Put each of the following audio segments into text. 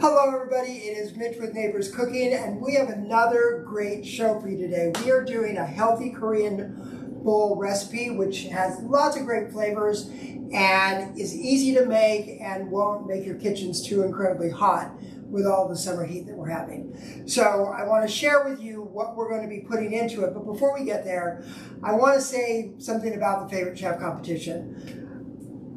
Hello everybody, it is Mitch with Neighbors Cooking, and we have another great show for you today. We are doing a healthy Korean bowl recipe which has lots of great flavors and is easy to make and won't make your kitchens too incredibly hot with all the summer heat that we're having. So I want to share with you what we're going to be putting into it, but before we get there, I want to say something about the Favorite Chef competition.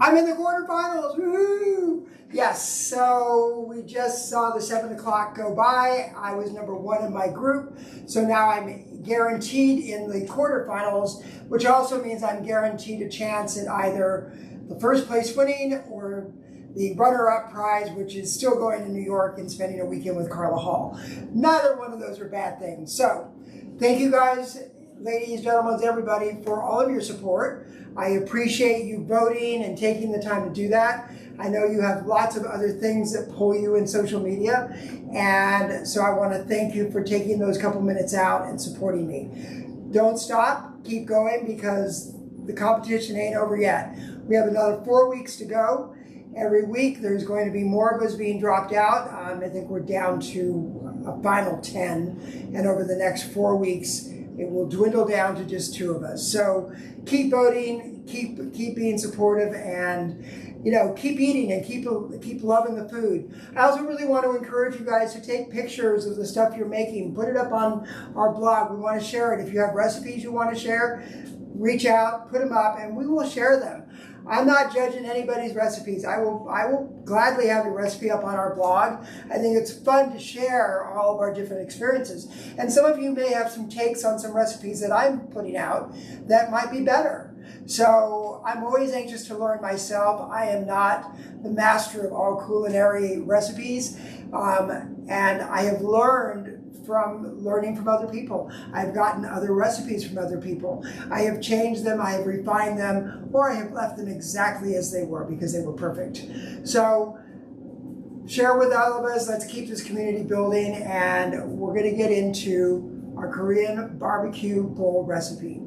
I'm in the quarterfinals, woohoo! Yes, so we just saw the 7 o'clock go by. I was number 1 in my group, so now I'm guaranteed in the quarterfinals, which also means I'm guaranteed a chance at either the first place winning or the runner-up prize, which is still going to New York and spending a weekend with Carla Hall. Neither one of those are bad things. So thank you guys, ladies, gentlemen, everybody, for all of your support. I appreciate you voting and taking the time to do that. I know you have lots of other things that pull you in social media, and so I want to thank you for taking those couple minutes out and supporting me. Don't stop, keep going, because the competition ain't over yet. We have another 4 weeks to go. Every week there's going to be more of us being dropped out. I think we're down to a final 10, and over the next 4 weeks it will dwindle down to just 2 of us. So keep voting, keep being supportive, and keep eating and keep loving the food. I also really want to encourage you guys to take pictures of the stuff you're making, put it up on our blog. We want to share it. If you have recipes you want to share, reach out, put them up, and we will share them. I'm not judging anybody's recipes. I will gladly have your recipe up on our blog. I think it's fun to share all of our different experiences. And some of you may have some takes on some recipes that I'm putting out that might be better. So I'm always anxious to learn myself. I am not the master of all culinary recipes, and I have learned from learning from other people. I've gotten other recipes from other people. I have changed them, I have refined them, or I have left them exactly as they were because they were perfect. So share with all of us. Let's keep this community building, and we're going to get into our Korean barbecue bowl recipe.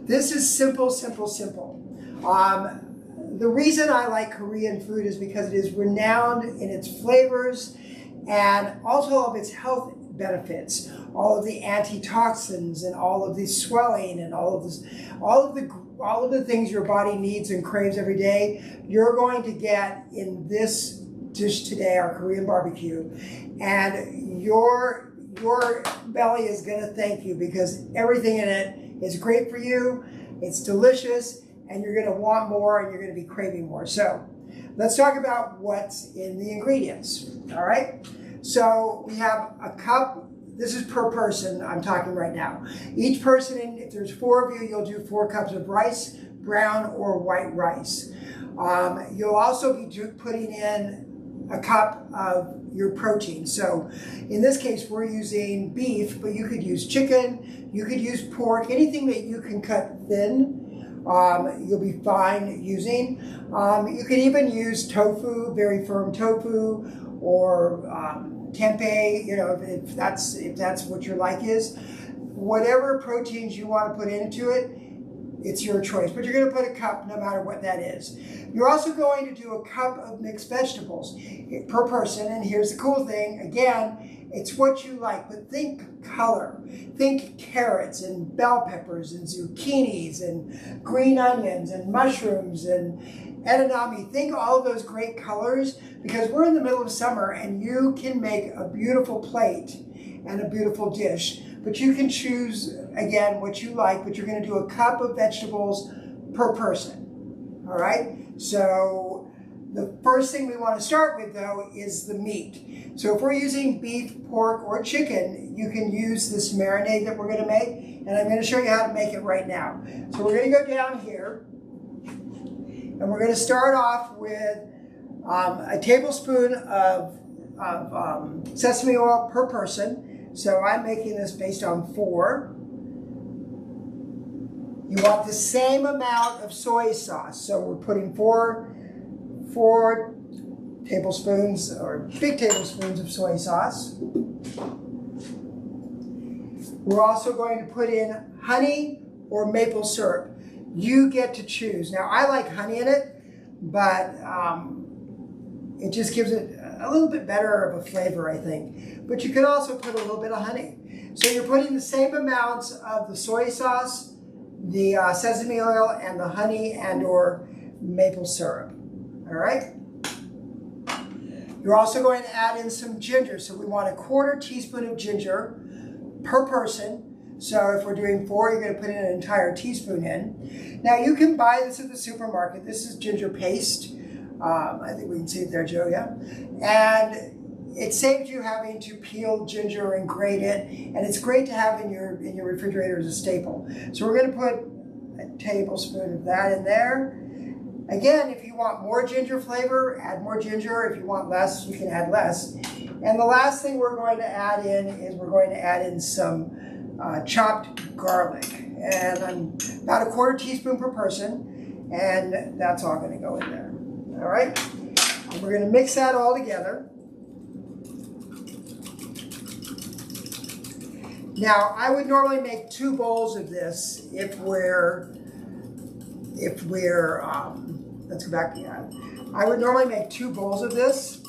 This is simple, simple, simple. The reason I like Korean food is because it is renowned in its flavors and also of its health benefits, all of the antitoxins and all of the swelling and all of the things your body needs and craves every day. You're going to get in this dish today, our Korean barbecue, and your belly is going to thank you because everything in it is great for you. It's delicious, and you're going to want more, and you're going to be craving more. So let's talk about what's in the ingredients. All right. So we have a cup. This is per person I'm talking right now. Each person, if there's 4 of you, you'll do 4 cups of rice, brown or white rice. You'll also be putting in a cup of your protein. So in this case, we're using beef, but you could use chicken, you could use pork, anything that you can cut thin, you'll be fine using. You could even use tofu, very firm tofu, or tempeh, if that's what your like is. Whatever proteins you want to put into it, it's your choice, but you're going to put a cup no matter what that is. You're also going to do a cup of mixed vegetables per person, and here's the cool thing, again, it's what you like, but think color. Think carrots and bell peppers and zucchinis and green onions and mushrooms and edamame. Think all of those great colors, because we're in the middle of summer and you can make a beautiful plate and a beautiful dish. But you can choose, again, what you like, but you're going to do a cup of vegetables per person. All right? So the first thing we want to start with, though, is the meat. So if we're using beef, pork, or chicken, you can use this marinade that we're going to make, and I'm going to show you how to make it right now. So we're going to go down here, and we're going to start off with a tablespoon of sesame oil per person. So I'm making this based on 4. You want the same amount of soy sauce. So we're putting 4 tablespoons or big tablespoons of soy sauce. We're also going to put in honey or maple syrup. You get to choose. Now I like honey in it, but it just gives it a little bit better of a flavor, I think. But you could also put a little bit of honey. So you're putting the same amounts of the soy sauce, the sesame oil, and the honey and or maple syrup. All right? You're also going to add in some ginger. So we want 1/4 teaspoon of ginger per person. So if we're doing 4, you're going to put in an entire teaspoon in. Now you can buy this at the supermarket. This is ginger paste. I think we can see it there, Joe, yeah? And it saves you having to peel ginger and grate it. And it's great to have in your refrigerator as a staple. So we're going to put a tablespoon of that in there. Again, if you want more ginger flavor, add more ginger. If you want less, you can add less. And the last thing we're going to add in is we're going to add in some chopped garlic. And I'm about 1/4 teaspoon per person. And that's all going to go in there. All right? And we're going to mix that all together. Now, I would normally make 2 bowls of this if we're let's go back to that. I would normally make 2 bowls of this,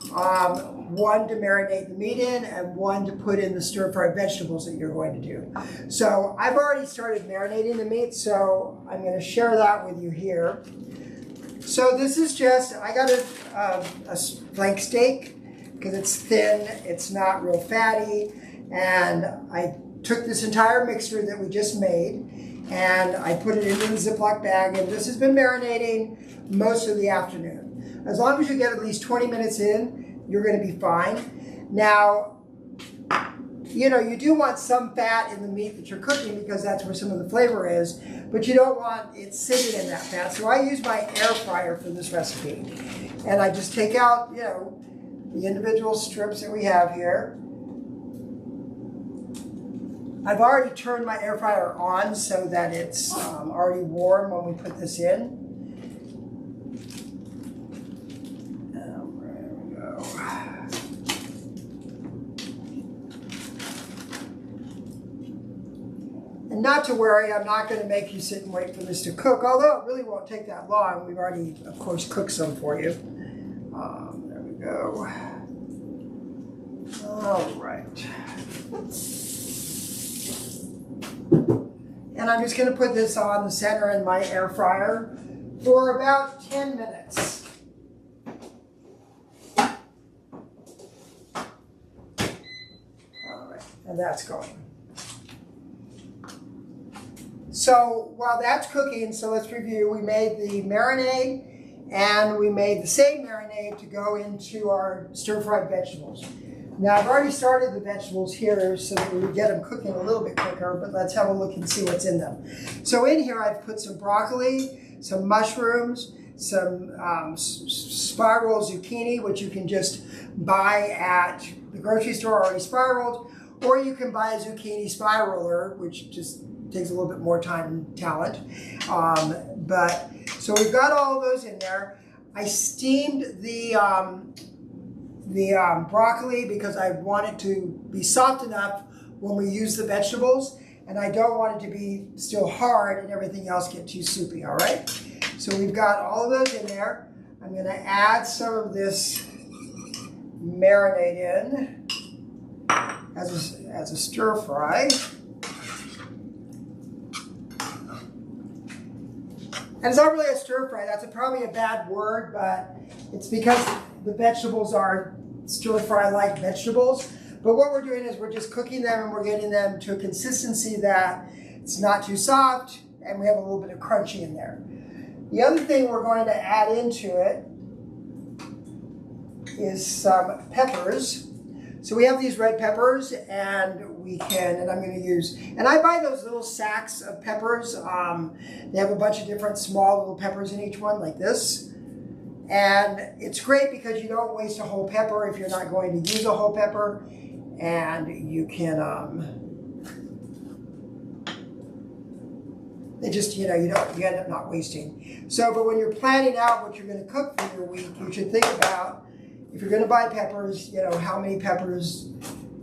one to marinate the meat in and one to put in the stir-fried vegetables that you're going to do. So I've already started marinating the meat, so I'm going to share that with you here. So this is just, I got a flank steak because it's thin, it's not real fatty, and I took this entire mixture that we just made and I put it into the Ziploc bag, and this has been marinating most of the afternoon. As long as you get at least 20 minutes in, you're going to be fine. Now, you know, you do want some fat in the meat that you're cooking because that's where some of the flavor is, but you don't want it sitting in that fat. So I use my air fryer for this recipe. And I just take out, you know, the individual strips that we have here. I've already turned my air fryer on so that it's already warm when we put this in. There we go. And not to worry, I'm not going to make you sit and wait for this to cook, although it really won't take that long. We've already, of course, cooked some for you. There we go. All right. And I'm just going to put this on the center in my air fryer for about 10 minutes. All right, and that's going. So while that's cooking, so let's review. We made the marinade, and we made the same marinade to go into our stir-fried vegetables. Now, I've already started the vegetables here so that we would get them cooking a little bit quicker, but let's have a look and see what's in them. So in here, I've put some broccoli, some mushrooms, some spiral zucchini, which you can just buy at the grocery store already spiraled, or you can buy a zucchini spiraler, which just takes a little bit more time and talent. So we've got all of those in there. I steamed the broccoli because I want it to be soft enough when we use the vegetables, and I don't want it to be still hard and everything else get too soupy, all right? So we've got all of those in there. I'm gonna add some of this marinade in as a stir fry. And it's not really a stir fry, that's probably a bad word, but it's because the vegetables are stir fry like vegetables. But what we're doing is we're just cooking them and we're getting them to a consistency that it's not too soft and we have a little bit of crunchy in there. The other thing we're going to add into it is some peppers. So we have these red peppers, and I'm going to use, and I buy those little sacks of peppers. They have a bunch of different small little peppers in each one like this. And it's great because you don't waste a whole pepper if you're not going to use a whole pepper. And you can, it just, you end up not wasting. So, but when you're planning out what you're going to cook for your week, you should think about, if you're going to buy peppers, how many peppers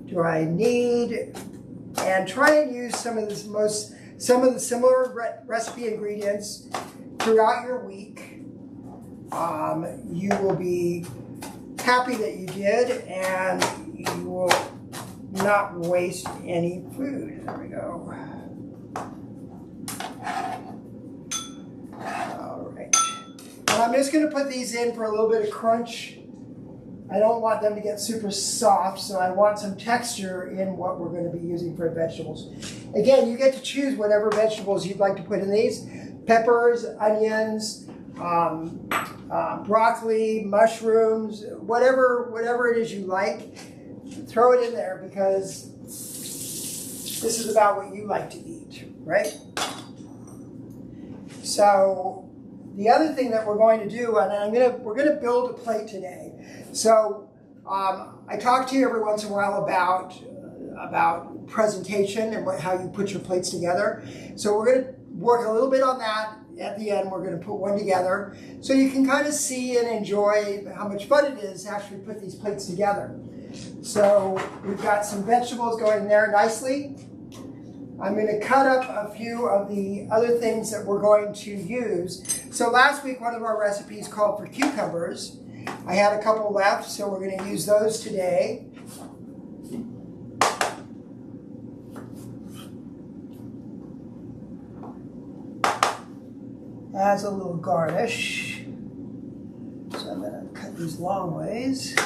do I need? And try and use some of the similar recipe ingredients throughout your week. You will be happy that you did, and you will not waste any food. There we go. All right. And I'm just going to put these in for a little bit of crunch. I don't want them to get super soft, so I want some texture in what we're going to be using for vegetables. Again, you get to choose whatever vegetables you'd like to put in these. Peppers, onions, broccoli, mushrooms, whatever it is you like, throw it in there because this is about what you like to eat, right? So the other thing that we're going to do, and we're going to build a plate today. So I talk to you every once in a while about presentation and how you put your plates together. So we're going to work a little bit on that. At the end, we're going to put one together so you can kind of see and enjoy how much fun it is to actually put these plates together. So we've got some vegetables going in there nicely. I'm going to cut up a few of the other things that we're going to use. So last week, one of our recipes called for cucumbers. I had a couple left, so we're going to use those today. As a little garnish. So I'm going to cut these long ways.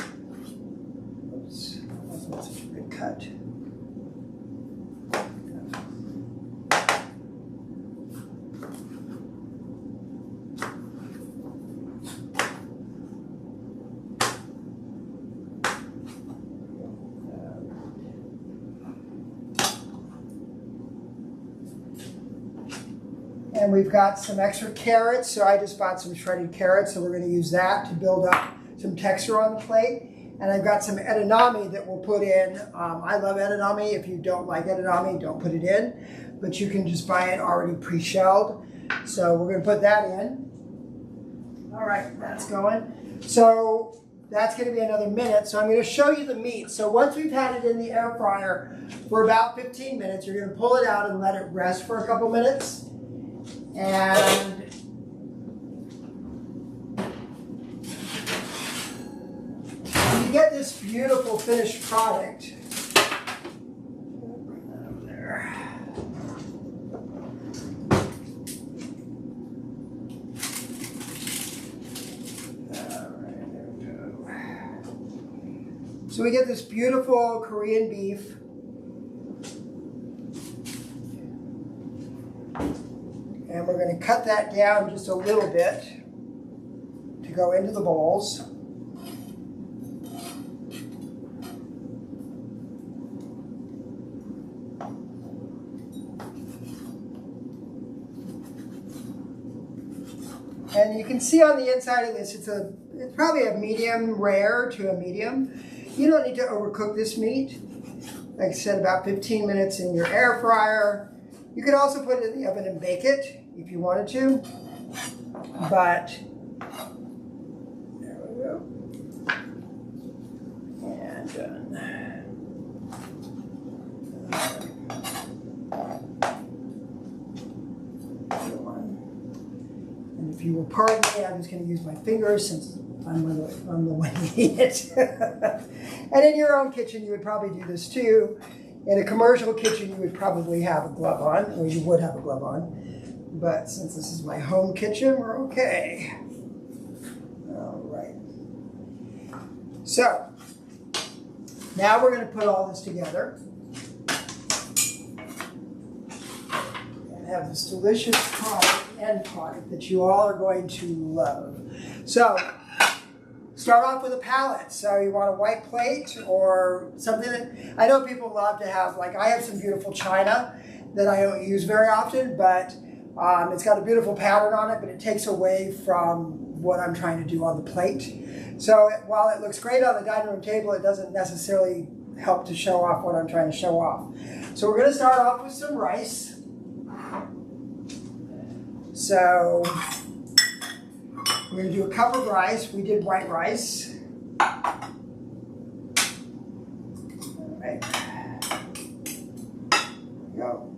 Oops, that wasn't such a good cut. And we've got some extra carrots, so I just bought some shredded carrots, so we're going to use that to build up some texture on the plate. And I've got some edamame that we'll put in. I love edamame. If you don't like edamame, don't put it in. But you can just buy it already pre-shelled. So we're going to put that in. All right, that's going. So that's going to be another minute. So I'm going to show you the meat. So once we've had it in the air fryer for about 15 minutes, you're going to pull it out and let it rest for a couple minutes. And you get this beautiful finished product. Bring that over there. All right, there we go. So we get this beautiful Korean beef. And we're going to cut that down just a little bit to go into the bowls. And you can see on the inside of this, it's probably a medium rare to a medium. You don't need to overcook this meat. Like I said, about 15 minutes in your air fryer. You could also put it in the oven and bake it if you wanted to, but there we go, and done. And if you will pardon me, I'm just going to use my fingers since I'm the one eating it. And in your own kitchen, you would probably do this too. In a commercial kitchen, you would probably have a glove on, or you would have a glove on. But since this is my home kitchen, we're okay. All right. So, now we're going to put all this together. And have this delicious end product that you all are going to love. So, start off with a palette. So you want a white plate or something that, I know people love to have, like I have some beautiful china that I don't use very often, but it's got a beautiful pattern on it, but it takes away from what I'm trying to do on the plate. So while it looks great on the dining room table, it doesn't necessarily help to show off what I'm trying to show off. So we're going to start off with some rice. So we're going to do a cup of rice. We did white rice. All right. There we go.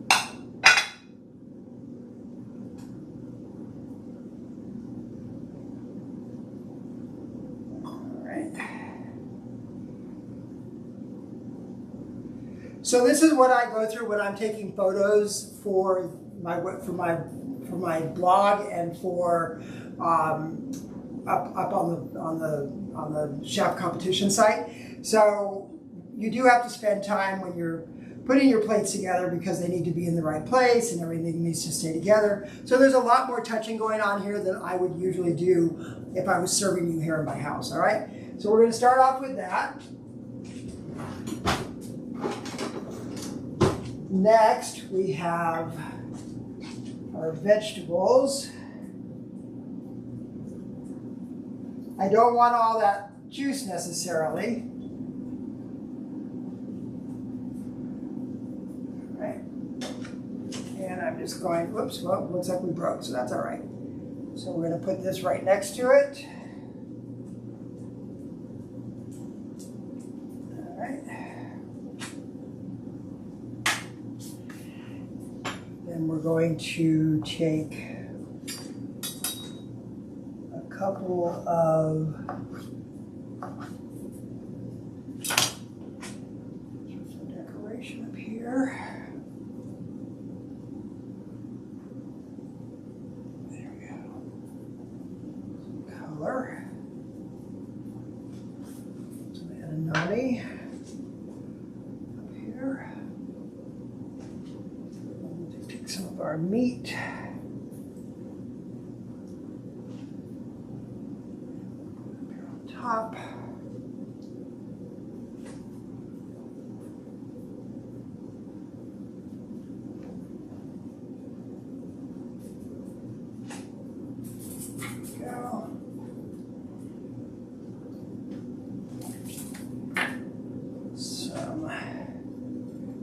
All right. So this is what I go through when I'm taking photos for my blog and for up on the chef competition site. So you do have to spend time when you're putting your plates together because they need to be in the right place and everything needs to stay together. So there's a lot more touching going on here than I would usually do if I was serving you here in my house, all right? So we're gonna start off with that. Next, we have our vegetables. I don't want all that juice necessarily. And I'm just going, whoops, well, looks like we broke, so that's all right. So we're going to put this right next to it. All right. Then we're going to take a couple of decoration up here. Some aninone up here. We'll take some of our meat. Up here on top.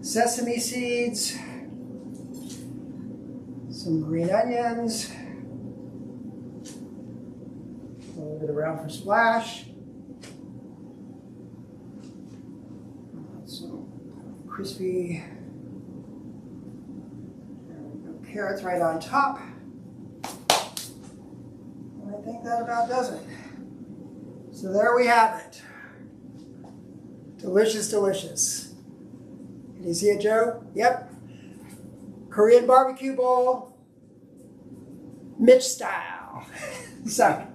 Sesame seeds, some green onions, a little bit around for splash, some crispy, there we go, carrots right on top. And I think that about does it. So there we have it. Delicious, delicious. Can you see it, Joe? Yep. Korean barbecue bowl, Mitch style. So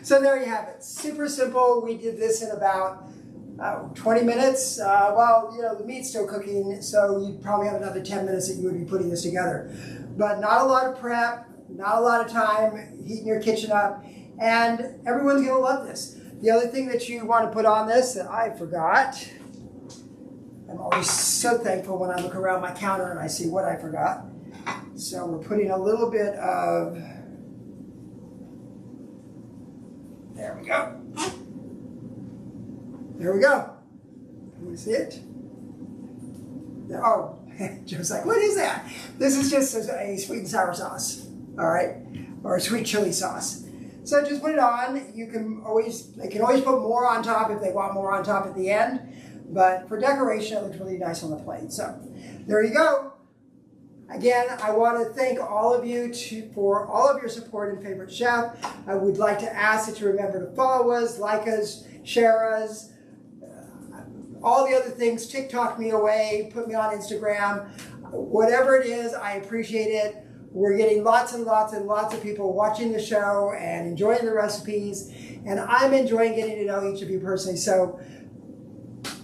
there you have it. Super simple. We did this in about 20 minutes. Well, you know, the meat's still cooking, so you'd probably have another 10 minutes that you would be putting this together. But not a lot of prep, not a lot of time heating your kitchen up, and everyone's gonna love this. The other thing that you want to put on this that I forgot, I'm always so thankful when I look around my counter and I see what I forgot. So we're putting a little bit of, there we go. There we go. Can you see it? Oh, Joe's like, what is that? This is just a sweet and sour sauce, all right? Or a sweet chili sauce. So just put it on. You can always, they can always put more on top if they want more on top at the end. But for decoration, it looks really nice on the plate. So there you go. Again, I want to thank all of you for all of your support in Favorite Chef. I would like to ask that you remember to follow us, like us, share us, all the other things, TikTok me away, put me on Instagram. Whatever it is, I appreciate it. We're getting lots and lots and lots of people watching the show and enjoying the recipes. And I'm enjoying getting to know each of you personally. So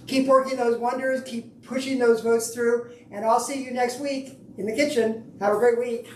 keep working those wonders, keep pushing those votes through, and I'll see you next week in the kitchen. Have a great week.